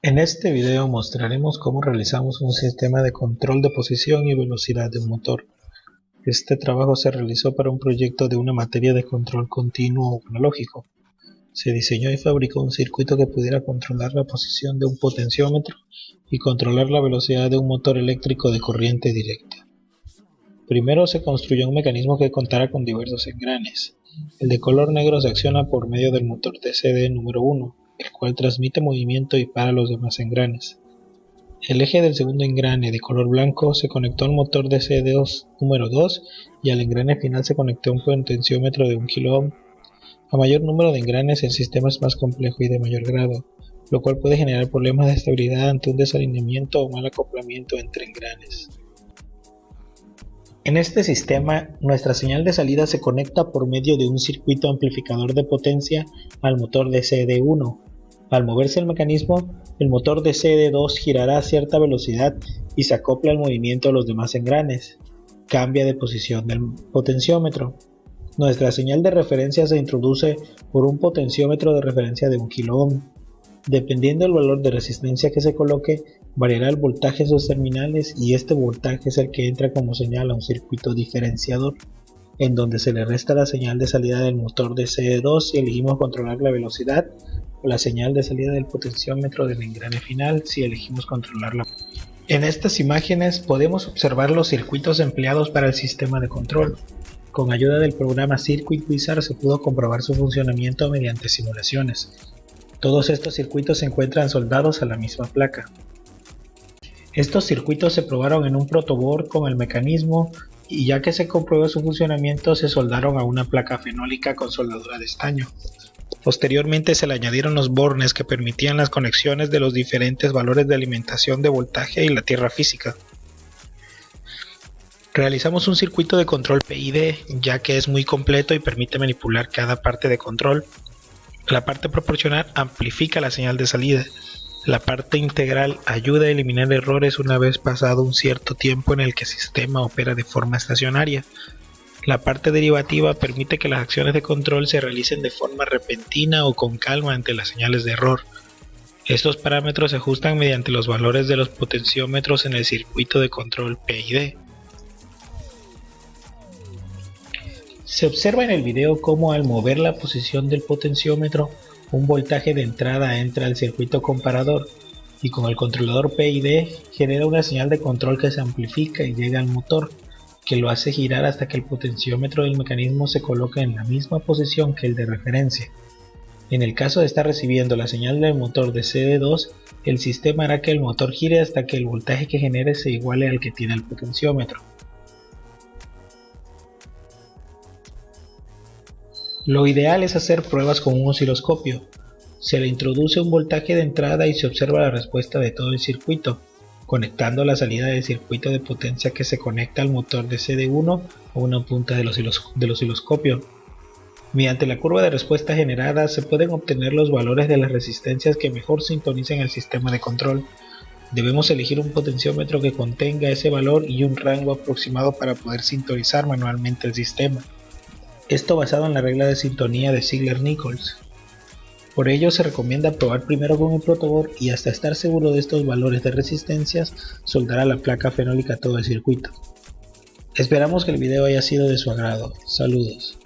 En este video mostraremos cómo realizamos un sistema de control de posición y velocidad de un motor. Este trabajo se realizó para un proyecto de una materia de control continuo o analógico. Se diseñó y fabricó un circuito que pudiera controlar la posición de un potenciómetro y controlar la velocidad de un motor eléctrico de corriente directa. Primero se construyó un mecanismo que contara con diversos engranes. El de color negro se acciona por medio del motor TCD número 1, el cual transmite movimiento y para los demás engranes. El eje del segundo engrane de color blanco se conectó al motor DC2 número 2 y al engrane final se conectó un potenciómetro de 1 kΩ. A mayor número de engranes el sistema es más complejo y de mayor grado, lo cual puede generar problemas de estabilidad ante un desalineamiento o mal acoplamiento entre engranes. En este sistema, nuestra señal de salida se conecta por medio de un circuito amplificador de potencia al motor DC1. Al moverse el mecanismo, el motor DC2 girará a cierta velocidad y se acopla al movimiento de los demás engranes. Cambia de posición del potenciómetro. Nuestra señal de referencia se introduce por un potenciómetro de referencia de 1 kΩ. Dependiendo del valor de resistencia que se coloque, variará el voltaje en sus terminales y este voltaje es el que entra como señal a un circuito diferenciador, en donde se le resta la señal de salida del motor DC2 si elegimos controlar la velocidad, o la señal de salida del potenciómetro del engrane final si elegimos controlarla. En estas imágenes podemos observar los circuitos empleados para el sistema de control. Con ayuda del programa Circuit Wizard se pudo comprobar su funcionamiento mediante simulaciones. Todos estos circuitos se encuentran soldados a la misma placa. Estos circuitos se probaron en un protoboard con el mecanismo y ya que se comprobó su funcionamiento se soldaron a una placa fenólica con soldadura de estaño. Posteriormente se le añadieron los bornes que permitían las conexiones de los diferentes valores de alimentación de voltaje y la tierra física. Realizamos un circuito de control PID ya que es muy completo y permite manipular cada parte de control. La parte proporcional amplifica la señal de salida. La parte integral ayuda a eliminar errores una vez pasado un cierto tiempo en el que el sistema opera de forma estacionaria. La parte derivativa permite que las acciones de control se realicen de forma repentina o con calma ante las señales de error. Estos parámetros se ajustan mediante los valores de los potenciómetros en el circuito de control PID. Se observa en el video cómo al mover la posición del potenciómetro, un voltaje de entrada entra al circuito comparador y con el controlador PID genera una señal de control que se amplifica y llega al motor, que lo hace girar hasta que el potenciómetro del mecanismo se coloca en la misma posición que el de referencia. En el caso de estar recibiendo la señal del motor de CD2, el sistema hará que el motor gire hasta que el voltaje que genere se iguale al que tiene el potenciómetro. Lo ideal es hacer pruebas con un osciloscopio. Se le introduce un voltaje de entrada y se observa la respuesta de todo el circuito, conectando la salida del circuito de potencia que se conecta al motor de CD1 a una punta del osciloscopio. Mediante la curva de respuesta generada se pueden obtener los valores de las resistencias que mejor sintonicen el sistema de control. Debemos elegir un potenciómetro que contenga ese valor y un rango aproximado para poder sintonizar manualmente el sistema. Esto basado en la regla de sintonía de Ziegler-Nichols. Por ello se recomienda probar primero con el protoboard y hasta estar seguro de estos valores de resistencias, soldar a la placa fenólica todo el circuito. Esperamos que el video haya sido de su agrado. Saludos.